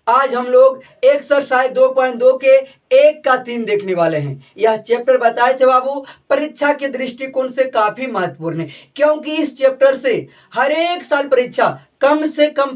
आज हम लोग एक्सरसाइज 2.2 के 1 का 3 देखने वाले हैं। यह चैप्टर बताए थे बाबू परीक्षा के दृष्टिकोण से काफी महत्वपूर्ण है, क्योंकि इस चैप्टर से हर एक साल परीक्षा कम से कम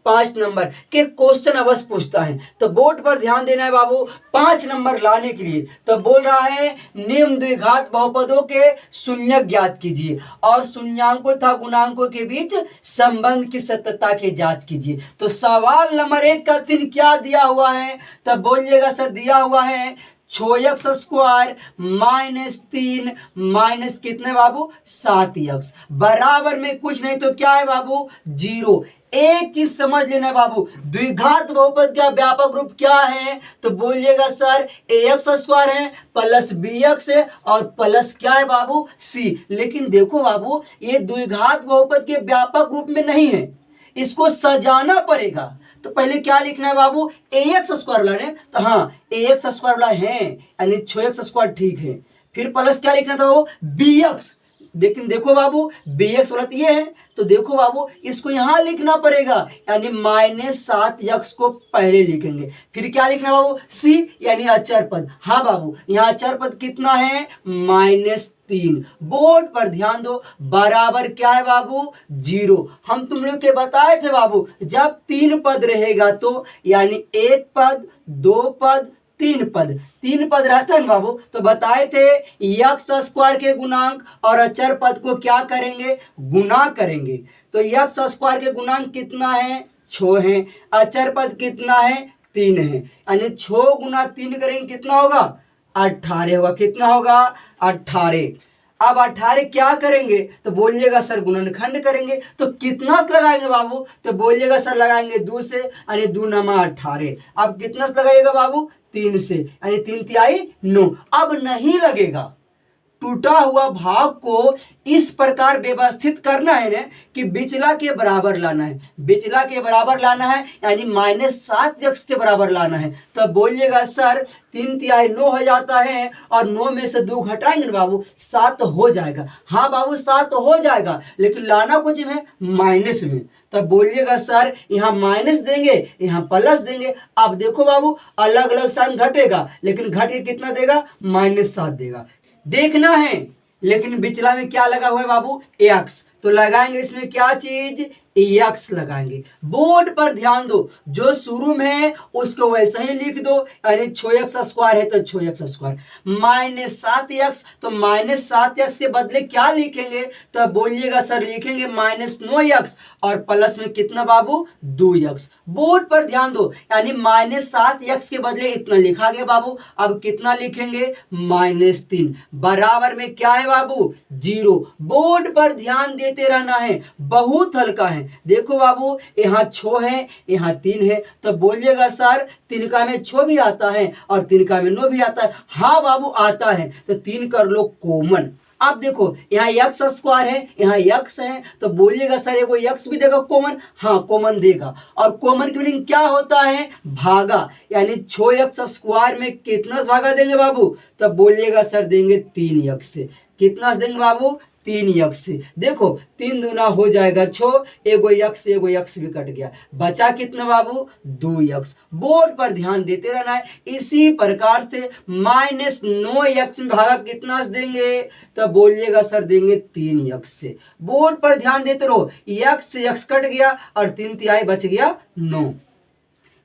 5 नंबर के क्वेश्चन अवश्य पूछता है। तो बोर्ड पर ध्यान देना है बाबू 5 नंबर लाने के लिए। तो बोल रहा है निम्न द्विघात बहुपदों के शून्यक ज्ञात कीजिए और शून्यांकों तथा गुणांकों के बीच संबंध की सत्यता की जांच कीजिए। तो सवाल नंबर 1 का 3 क्या दिया हुआ है? तब बोलिएगा सर दिया हुआ है 6x² -3 माइनस कितने बाबू 7x बराबर में कुछ नहीं तो क्या है बाबू 0। एक चीज समझ लेना बाबू, द्विघात बहुपद का व्यापक रूप क्या है? तो बोलिएगा सर ax² है प्लस bx है और प्लस क्या है बाबू c। लेकिन देखो बाबू ये द्विघात बहुपद के व्यापक रूप में नहीं है, इसको सजाना पड़ेगा। तो पहले क्या लिखना है बाबू ax² लाने, तो हाँ ax² वाला है यानी 6x² ठीक है। फिर प्लस क्या लिखना था वो bx, लेकिन देखो बाबू bx वाला ये है तो देखो बाबू इसको यहां लिखना पड़ेगा यानी -7x को पहले लिखेंगे। फिर क्या लिखना बाबू c यानी अचर पद। हाँ बाबू यहाँ अचर पद कितना है -3। बोर्ड पर ध्यान दो बराबर क्या है बाबू 0। हम तुम लोग के बताए थे बाबू जब 3 पद रहेगा तो यानी 1 पद 2 पद 3 पद रहता है ना बाबू। तो बताए थे x² के गुणांक और अचर पद को क्या करेंगे गुना करेंगे। तो x² के गुणांक कितना है 6 है, अचर पद कितना है 3 है, यानी 6 गुना 3 करेंगे कितना होगा 18 होगा। कितना होगा 18। अब 18 क्या करेंगे तो बोलिएगा सर गुणनखंड करेंगे। तो कितना से लगाएंगे बाबू तो बोलिएगा सर लगाएंगे 2 से यानी 2 नमा 18। अब कितना से लगाइएगा बाबू 3 से यानी 3 तिहाई 9। अब नहीं लगेगा, टूटा हुआ भाग को इस प्रकार व्यवस्थित करना है ना कि बिचला के बराबर लाना है, बिचला के बराबर लाना है यानी -7x के बराबर लाना है। तो बोलिएगा सर 3 तिहाई 9 हो जाता है और 9 में से 2 घटाएंगे ना बाबू 7 हो जाएगा। हाँ बाबू 7 हो जाएगा, लेकिन लाना कुछ है माइनस में। तब बोलिएगा सर यहाँ माइनस देंगे यहाँ प्लस देंगे। अब देखो बाबू अलग अलग साइन घटेगा लेकिन घट के कितना देगा -7 देगा, देखना है। लेकिन बिचला में क्या लगा हुआ है बाबू x, तो लगाएंगे इसमें क्या चीज x लगाएंगे। बोर्ड पर ध्यान दो जो शुरू में है उसको वैसे ही लिख दो यानी 6x² है तो 6x² -7x तो -7x के बदले क्या लिखेंगे तो बोलिएगा सर लिखेंगे -9x और प्लस में कितना बाबू 2x। बोर्ड पर ध्यान दो यानी -7x के बदले इतना लिखा गया बाबू। अब कितना लिखेंगे -3 बराबर में क्या है बाबू 0। बोर्ड पर ध्यान देते रहना है, बहुत हल्का है। देखो बाबू यहाँ 6 है यहाँ 3 है तो बोलिएगा सर 3 का में 6 भी आता है और 3 का में 9 भी आता है। हाँ बाबू आता है तो 3 कर लो कॉमन। अब देखो यहाँ x² है यहाँ x है तो बोलिएगा सर एगो x भी देगा कॉमन। हाँ कॉमन देगा और कॉमन की मीनिंग क्या होता है भागा, यानी 6x² में कितना भागा देंगे बाबू तब बोलिएगा सर देंगे 3x से। कितना देंगे बाबू 3x से। देखो 3 दूना हो जाएगा 6, एगो x भी कट गया, बचा कितना बाबू 2x। बोर्ड पर ध्यान देते रहना है। इसी प्रकार से -9x में भागा कितना से देंगे तब बोलिएगा सर देंगे 3x से। बोर्ड पर ध्यान देते रहो, x से x कट गया और 3 तिहाई बच गया 9,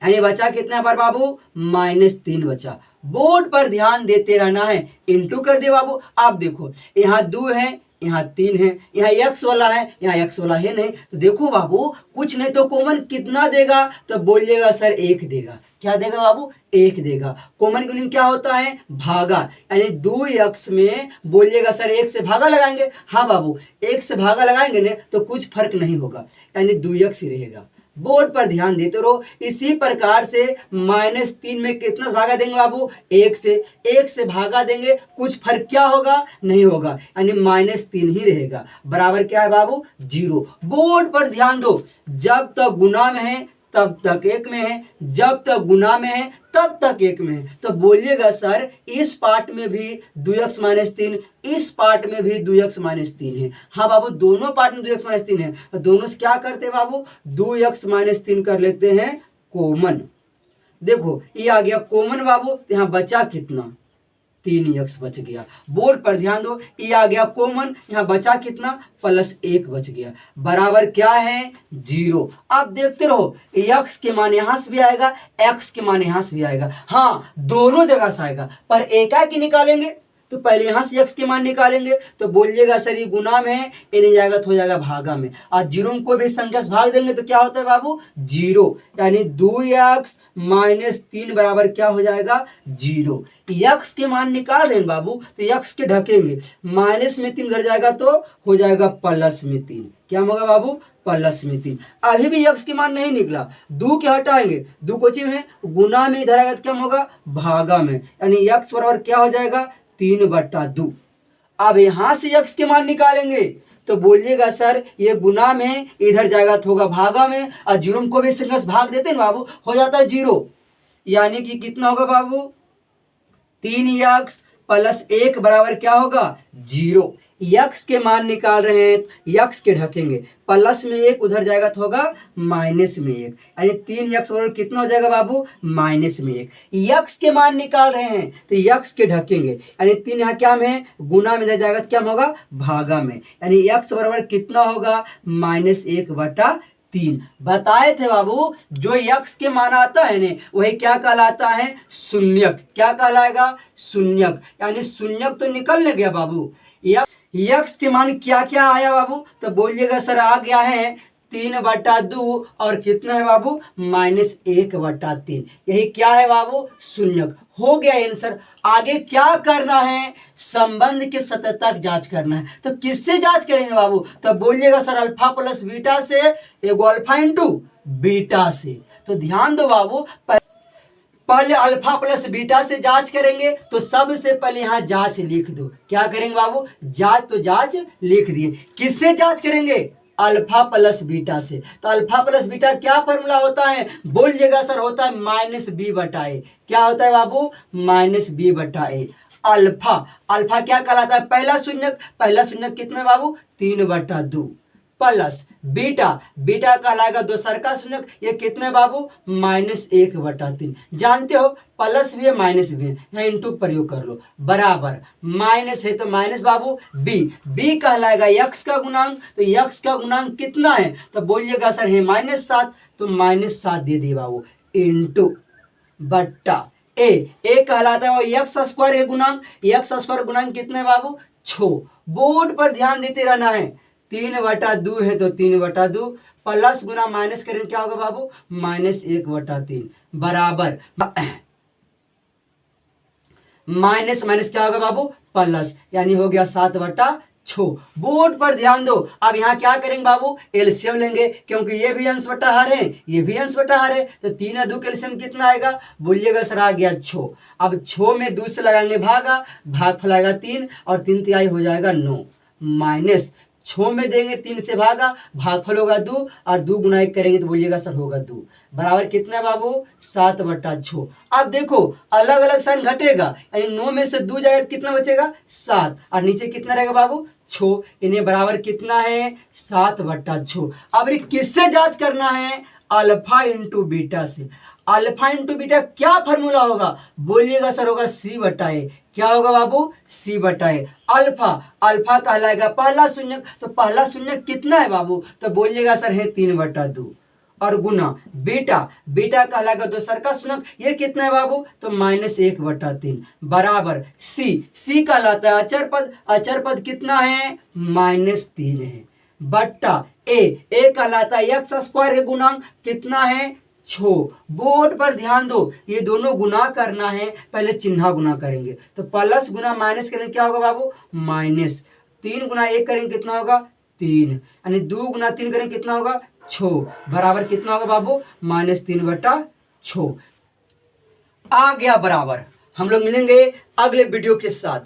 यानी बचा कितना पर बाबू -3 बचा। बोर्ड पर ध्यान देते रहना है, इंटू कर दिया बाबू। आप देखो यहाँ 2 है यहाँ 3 है यहाँ x वाला है यहाँ x वाला है नहीं, तो देखो बाबू कुछ नहीं तो कॉमन कितना देगा तो बोलिएगा सर 1 देगा। क्या देगा बाबू 1 देगा। कॉमन की मीनिंग क्या होता है भागा, यानी 2x में बोलिएगा सर 1 से भागा लगाएंगे। हाँ बाबू 1 से भागा लगाएंगे ना तो कुछ फर्क नहीं होगा यानी 2x ही रहेगा। बोर्ड पर ध्यान देते रहो। इसी प्रकार से -3 में कितना भागा देंगे बाबू 1 से भागा देंगे, कुछ फर्क क्या होगा नहीं होगा यानी -3 ही रहेगा। बराबर क्या है बाबू 0। बोर्ड पर ध्यान दो जब तक गुना में है तब तक एक में है, जब तक गुना में है तब तक एक में है। तो बोलिएगा सर इस पार्ट में भी 2x-3, इस पार्ट में भी 2x-3 है। हाँ बाबू, दोनों पार्ट में 2x-3 है। तो दोनों से क्या करते हैं बाबू, 2x-3 कर लेते हैं कॉमन। देखो ये आ गया कॉमन बाबू, यहाँ बचा कितना, 3x बच गया। बोर्ड पर ध्यान दो, ये आ गया कॉमन, यहाँ बचा कितना, +1 बच गया, बराबर क्या है, 0। आप देखते रहो x के मान यहां से भी आएगा, x के मान यहां से भी आएगा। हाँ दोनों जगह से आएगा, पर एकाएक ही निकालेंगे तो पहले यहां से x के मान निकालेंगे। तो बोलिएगा सर ये गुना में है, ये नहीं जाएगा तो हो जाएगा भागा में, और 0 में कोई भी संख्या से भाग देंगे तो क्या होता है बाबू, 0। यानी 2x-3 बराबर क्या हो जाएगा, 0। x के मान निकाल रहे हैं बाबू, तो x के ढकेंगे, -3 घर जाएगा तो हो जाएगा +3। क्या होगा बाबू, +3। अभी भी x के मान नहीं निकला, 2 के हटाएंगे, 2 कोची में है, गुना में इधर आएगा तो क्या होगा, भागा में, यानी x बराबर क्या हो जाएगा, 3/2। अब यहां से x के मान निकालेंगे तो बोलिएगा सर ये गुना में इधर जाएगा तो होगा भागा में, और 0 को भी संख्या से भाग देते हैं बाबू, हो जाता है 0। यानी कि कितना होगा बाबू, 3x + 1 बराबर क्या होगा, 0। x के मान निकाल रहे हैं, x के ढकेंगे, प्लस में 1 उधर जाएगा तो होगा -1, यानी 3x बराबर कितना हो जाएगा बाबू, -1। x के मान निकाल रहे हैं तो x के ढकेंगे, यानी 3 यहाँ क्या में है, गुना में इधर जाएगा तो क्या होगा, भागा में, यानी x बराबर कितना होगा, -1/3। बताए थे बाबू जो x के मान आता है ने वही क्या कहलाता है, शून्यक। क्या कहलाएगा, शून्यक। यानी शून्यक तो निकलने गया बाबू। x के मान क्या क्या आया बाबू, तो बोलिएगा सर आ गया है 3/2 और कितना है बाबू, -1/3। यही क्या है बाबू, शून्यक। हो गया आंसर। आगे क्या करना है, संबंध की सत्यता की जांच करना है। तो किससे जांच करेंगे बाबू, तो बोलिएगा सर अल्फा प्लस बीटा से, एगो अल्फा इंटू बीटा से। तो ध्यान दो बाबू, पहले अल्फा प्लस बीटा से जांच करेंगे, तो सबसे पहले यहां जांच लिख दो। क्या करेंगे बाबू, जांच, तो जांच लिख दिए। किससे जांच करेंगे, अल्फा प्लस बीटा से। तो अल्फा प्लस बीटा क्या फॉर्मूला होता है, बोलिएगा सर होता है -b/a। क्या होता है बाबू, -b/a। अल्फा, अल्फा क्या कहलाता है, पहला शून्यक। पहला शून्यक कितना है बाबू, 3/2 प्लस बीटा, बीटा कहलाएगा दोसरका शून्यक, ये कितना है बाबू, -1/3। जानते हो प्लस भी है माइनस भी है, यहाँ इंटू प्रयोग कर लो, बराबर माइनस है तो माइनस बाबू, बी कहलाएगा x का गुणांक। तो x का गुणांक कितना है, तो बोलिएगा सर है -7, तो -7 दे दिए बाबू, इंटू बट्टा ए कहलाता है x² है गुणांक। x² गुणांक कितना है बाबू, 6। बोर्ड पर ध्यान देते रहना है, 3/2 है तो 3/2, प्लस गुना माइनस करें क्या होगा बाबू, -1/3 बराबर माइनस माइनस क्या होगा बाबू, प्लस, यानी हो गया 7/6। बोर्ड पर ध्यान दो। अब यहाँ क्या करेंगे बाबू, एलसीएम लेंगे, क्योंकि ये भी अंश बटा हर है, ये भी अंश बटा हर है। तो 3 और 2 का एलसीएम कितना आएगा, बोलिएगा सर आ गया 6। अब 6 में 2 से लगाएंगे भागा, भागफल आएगा 3 और 3 तिहाई हो जाएगा 9, माइनस 6 में देंगे 3 से भागा, भागफल होगा 2 और 2 गुना 1 करेंगे तो बोलिएगा सर होगा 2, बराबर कितना बाबू, 7/6। अब देखो अलग अलग साइन घटेगा, यानी 9 में से 2 जाएगा कितना बचेगा, 7, और नीचे कितना रहेगा बाबू, 6, इन्हें बराबर कितना है, 7/6। अब किससे जांच करना है, अल्फा इंटू बीटा से। अल्फा इंटू बीटा क्या फॉर्मूला होगा, बोलिएगा सर होगा c/a। क्या होगा बाबू, c/a। अल्फा, अल्फा कहलाएगा पहला शून्यक। तो पहला शून्यक कितना है बाबू, तो बोलिएगा सर है 3/2 और गुना बीटा, बीटा कहलाएगा दोसरका शून्यक, ये कितना है बाबू, तो -1/3 बराबर c कहलाता है अचर पद। अचर पद कितना है, -3 है, बट्टा ए कहलाता है x² के गुणांक, कितना है, 6। बोर्ड पर ध्यान दो, ये दोनों गुना करना है, पहले चिन्ह गुना करेंगे, तो प्लस गुना माइनस करेंगे क्या होगा बाबू, माइनस। 3 गुना 1 करेंगे कितना होगा, 3, यानी 2 गुना 3 करेंगे कितना होगा, 6, बराबर कितना होगा बाबू, -3/6 आ गया बराबर। हम लोग मिलेंगे अगले वीडियो के साथ।